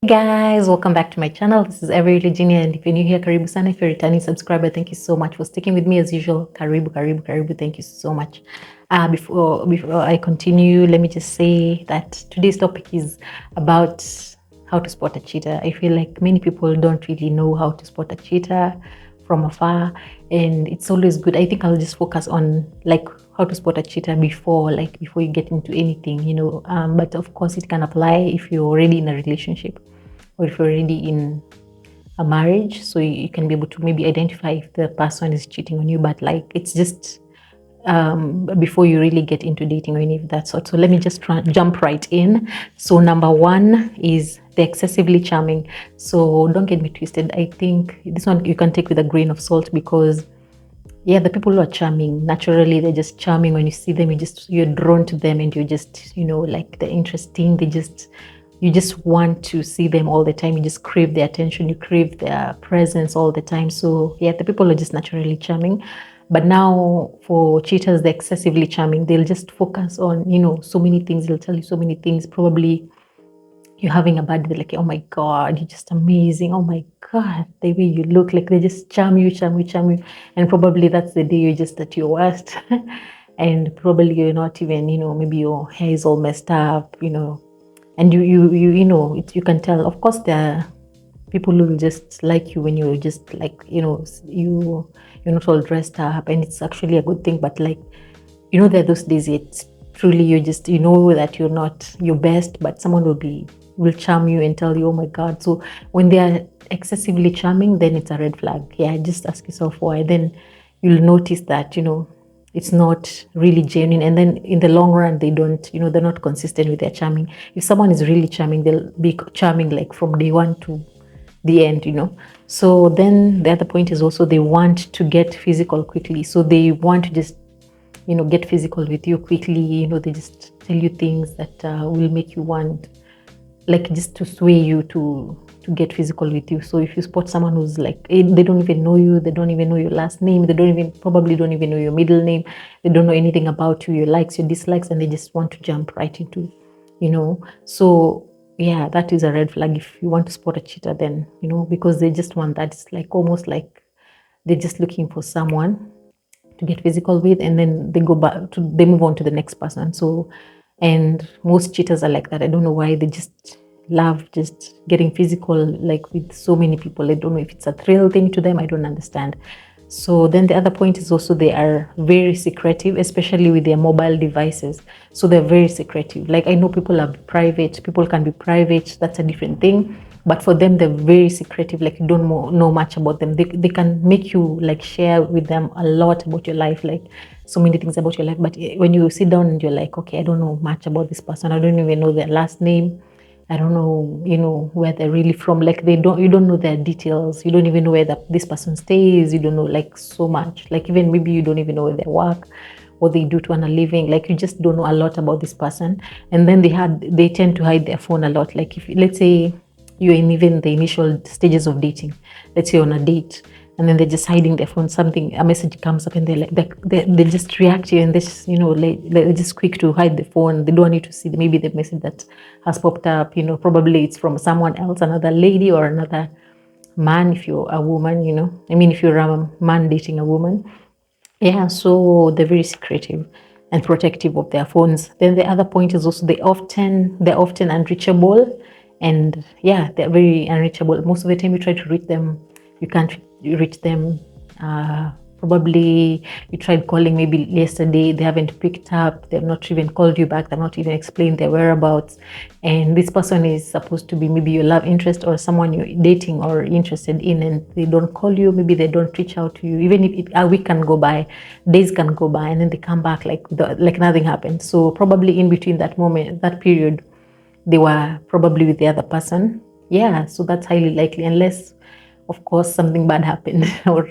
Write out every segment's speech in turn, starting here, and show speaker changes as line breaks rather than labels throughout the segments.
Hey guys, welcome back to my channel. This is Every Virginia, and if you're new here, karibu sana. If you're a returning subscriber, thank you so much for sticking with me as usual. Karibu. Thank you so much. Before I continue, let me just say that today's topic is about how to spot a cheater. I feel like many people don't really know how to spot a cheater from afar, and it's always good. I think I'll just focus on like how to spot a cheater before you get into anything. But of course it can apply if you're already in a relationship or if you're already in a marriage, so you can be able to maybe identify if the person is cheating on you. But like it's just before you really get into dating or any of that sort. So let me just jump right in. So number one is the excessively charming. So don't get me twisted. I think this one you can take with a grain of salt, because yeah, the people who are charming, naturally they're just charming. When you see them, you're drawn to them, and you're just, like they're interesting. You just want to see them all the time. You just crave their attention, you crave their presence all the time. So yeah, the people are just naturally charming. But now for cheaters, they're excessively charming. They'll just focus on, so many things. They'll tell you so many things. Probably you're having a bad day, they're like, oh my God, you're just amazing. Oh my God, the way you look, like they just charm you. And probably that's the day you're just at your worst. And probably you're not even, maybe your hair is all messed up, and you can tell. Of course, there are people who will just like you when you're just like, you're not all dressed up, and it's actually a good thing. But like, there are those days it's truly you're just, that you're not your best, but someone will charm you and tell you, oh my God. So when they are excessively charming, then it's a red flag. Yeah, just ask yourself why. Then you'll notice that, it's not really genuine, and then in the long run they don't, they're not consistent with their charming. If someone is really charming, they'll be charming like from day one to the end. So then the other point is also they want to get physical quickly. So they want to just, get physical with you quickly. They just tell you things that will make you want, like, just to sway you to get physical with you. So if you spot someone who's like, they don't even know you, they don't even know your last name, they probably don't even know your middle name, they don't know anything about you, your likes, your dislikes, and they just want to jump right into, so yeah, that is a red flag. If you want to spot a cheater, then, because they just want that. It's like almost like they're just looking for someone to get physical with, and then they move on to the next person. So, and most cheaters are like that. I don't know why. They just love just getting physical, like with so many people. I don't know if it's a thrill thing to them. I don't understand. So then the other point is also they are very secretive, especially with their mobile devices. So they're very secretive. Like, I know people can be private, that's a different thing. But for them, they're very secretive. Like, you don't know much about them. They can make you like share with them a lot about your life, like so many things about your life. But when you sit down and you're like, okay, I don't know much about this person. I don't even know their last name. I don't know, where they're really from. Like, you don't know their details. You don't even know where this person stays. You don't know like so much. Like, even maybe you don't even know where they work, what they do to earn a living. Like, you just don't know a lot about this person. And then they tend to hide their phone a lot. Like, if let's say you're in even the initial stages of dating, let's say on a date, and then they're just hiding their phone, a message comes up, and they're like, they just react to you, and they just, they're just quick to hide the phone. They don't want you to see maybe the message that has popped up. Probably it's from someone else, another lady or another man, if you're a woman. If you're a man dating a woman. Yeah, so they're very secretive and protective of their phones. Then the other point is also they're often unreachable, and yeah, they're very unreachable. Most of the time you try to reach them, you can't reach them. Probably you tried calling maybe yesterday, they haven't picked up, they've not even called you back, they've not even explained their whereabouts. And this person is supposed to be maybe your love interest or someone you're dating or interested in, and they don't call you, maybe they don't reach out to you. Even if a week can go by, days can go by, and then they come back like nothing happened. So probably in between that moment, that period, they were probably with the other person. Yeah, so that's highly likely, unless of course something bad happened or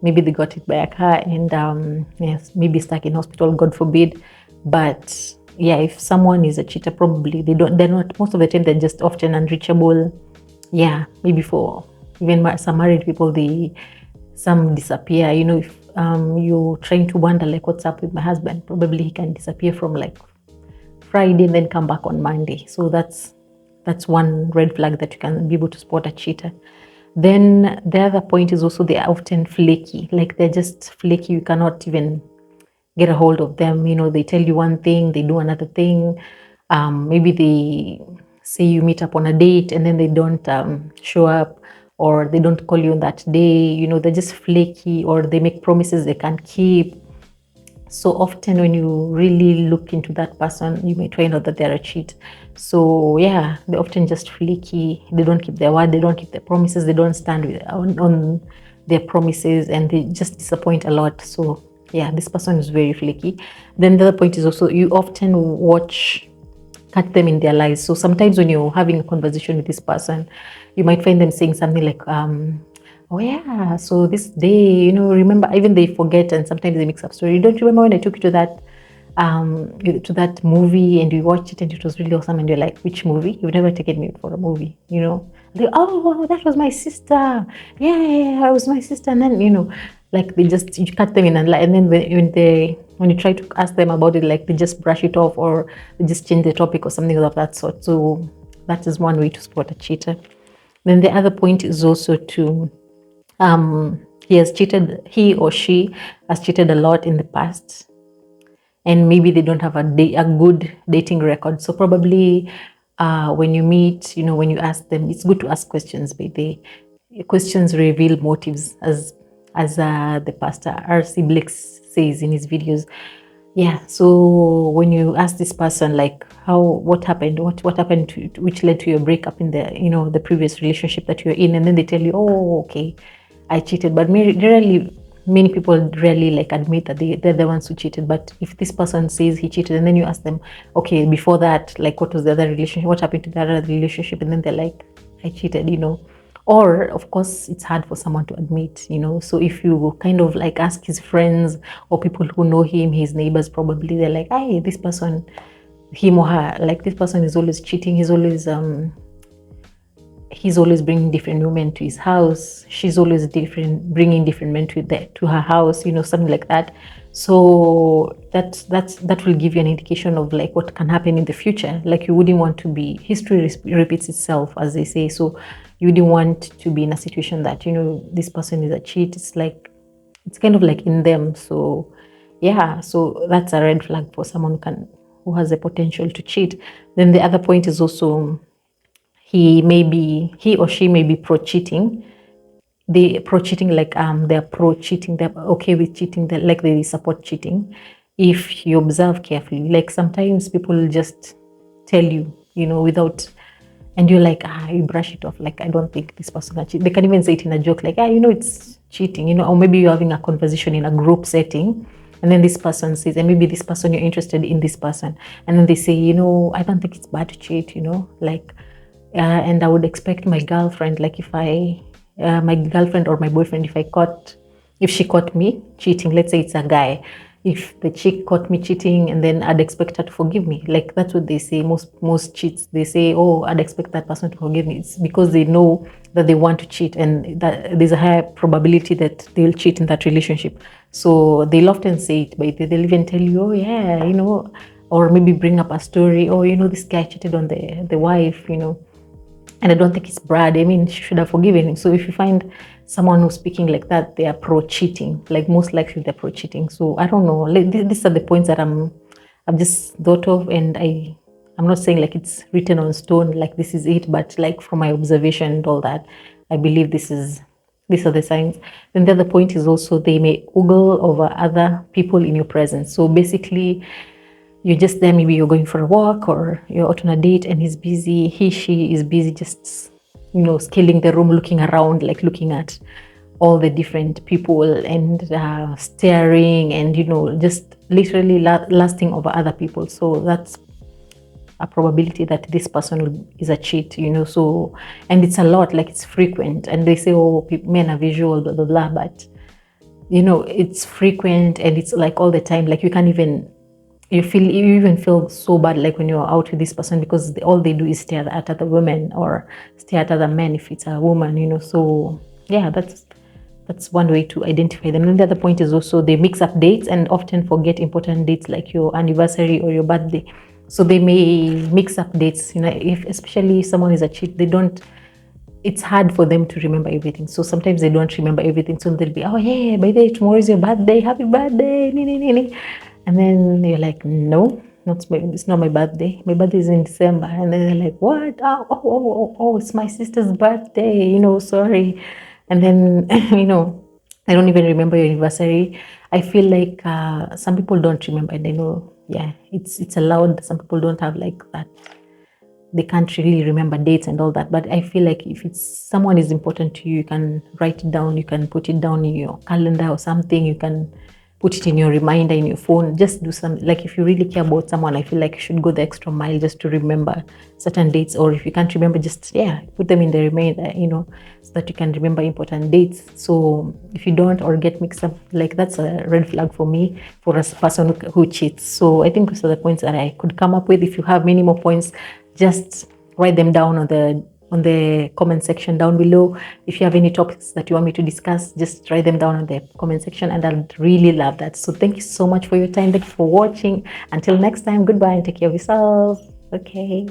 maybe they got hit by a car and yes, maybe stuck in hospital, God forbid. But yeah, if someone is a cheater, probably they're not, most of the time they're just often unreachable. Yeah, maybe for even some married people, some disappear. If you're trying to wonder like, what's up with my husband, probably he can disappear from like Friday and then come back on Monday. So that's That's one red flag that you can be able to spot a cheater. Then the other point is also they are often flaky. Like they're just flaky. You cannot even get a hold of them. They tell you one thing, they do another thing. Maybe they say you meet up on a date and then they don't show up, or they don't call you on that day. They're just flaky, or they make promises they can't keep. So often when you really look into that person, you might find out that they're a cheat. So yeah, they're often just flaky. They don't keep their word, they don't keep their promises, they don't stand on their promises, and they just disappoint a lot. So yeah, this person is very flaky. Then the other point is also you often catch them in their lies. So sometimes when you're having a conversation with this person, you might find them saying something like, oh yeah, so this day, remember, even they forget, and sometimes they mix up story. Don't you remember when I took you to that movie and we watched it and it was really awesome? And you're like, which movie? You've never taken me for a movie, They, oh, that was my sister. Yeah, it was my sister. And then, like you cut them in and then when you try to ask them about it, like they just brush it off, or they just change the topic or something of that sort. So that is one way to spot a cheater. Then the other point is also to he or she has cheated a lot in the past, and maybe they don't have a good dating record. So probably when you meet, when you ask them, it's good to ask questions, but the questions reveal motives, as the pastor R.C. Blix says in his videos. Yeah, so when you ask this person, like, what happened, what happened which led to your breakup in the previous relationship that you're in, and then they tell you, oh, okay, I cheated. But many people rarely like admit that they're the ones who cheated. But if this person says he cheated, and then you ask them, okay, before that, like, what was the other relationship, what happened to the other relationship, and then they're like, I cheated, or of course it's hard for someone to admit, so if you kind of like ask his friends or people who know him, his neighbors, probably they're like, hey, this person, him or her, like, this person is always cheating, he's always bringing different women to his house, she's always bringing different men to her house, something like that. So that will give you an indication of like what can happen in the future. Like, you wouldn't want to be, history repeats itself, as they say. So you wouldn't want to be in a situation that this person is a cheat. It's kind of like in them. So yeah, so that's a red flag for someone who has the potential to cheat. Then the other point is also he or she may be pro-cheating. They're pro-cheating, they're okay with cheating, like they support cheating. If you observe carefully, like sometimes people just tell you, without, and you're like, you brush it off, like, I don't think this person can cheat. They can even say it in a joke, like, it's cheating, or maybe you're having a conversation in a group setting, and then this person says, and maybe this person, you're interested in this person, and then they say, I don't think it's bad to cheat, like, and I would expect my girlfriend, like my girlfriend or my boyfriend, if she caught me cheating, let's say it's a guy, if the chick caught me cheating, and then I'd expect her to forgive me. Like, that's what they say. Most cheats, they say, oh, I'd expect that person to forgive me. It's because they know that they want to cheat, and that there's a higher probability that they'll cheat in that relationship. So they'll often say it, but they'll even tell you, oh yeah, or maybe bring up a story, oh, this guy cheated on the wife, and I don't think it's Brad. I mean, she should have forgiven him. So if you find someone who's speaking like that, they are pro-cheating. Like, most likely they're pro-cheating. So I don't know. Like, these are the points that I've just thought of, and I'm not saying like it's written on stone, like this is it, but like from my observation and all that, I believe these are the signs. Then the other point is also they may ogle over other people in your presence. So basically, you're just there, maybe you're going for a walk or you're out on a date, and she is busy just scaling the room, looking around, like looking at all the different people and staring and just literally lasting over other people. So that's a probability that this person is a cheat, so, and it's a lot, like it's frequent, and they say, oh, men are visual, blah blah blah, but it's frequent, and it's like all the time. Like, you even feel so bad, like when you're out with this person, because all they do is stare at other women or stare at other men if it's a woman, so yeah, that's one way to identify them. And the other point is also they mix up dates and often forget important dates like your anniversary or your birthday. So they may mix up dates, if especially someone is a cheat, it's hard for them to remember everything. So sometimes they don't remember everything. So they'll be, oh yeah, by the way, tomorrow is your birthday, happy birthday. And then you're like, no, it's not my birthday. My birthday is in December. And then they're like, what? Oh, it's my sister's birthday, sorry. And then, I don't even remember your anniversary. I feel like some people don't remember, and I know, yeah, it's allowed. Some people don't have like that. They can't really remember dates and all that. But I feel like if someone is important to you, you can write it down. You can put it down in your calendar or something. You can put it in your reminder in your phone. Just do something. Like if you really care about someone, I feel like you should go the extra mile just to remember certain dates. Or if you can't remember, just put them in the reminder, so that you can remember important dates. So if you don't or get mixed up, like that's a red flag for me for a person who cheats. So I think those are the points that I could come up with. If you have many more points, just write them down on the comment section down below. If you have any topics that you want me to discuss, just write them down on the comment section, and I'd really love that. So thank you so much for your time. Thank you for watching. Until next time, goodbye and take care of yourself. Okay.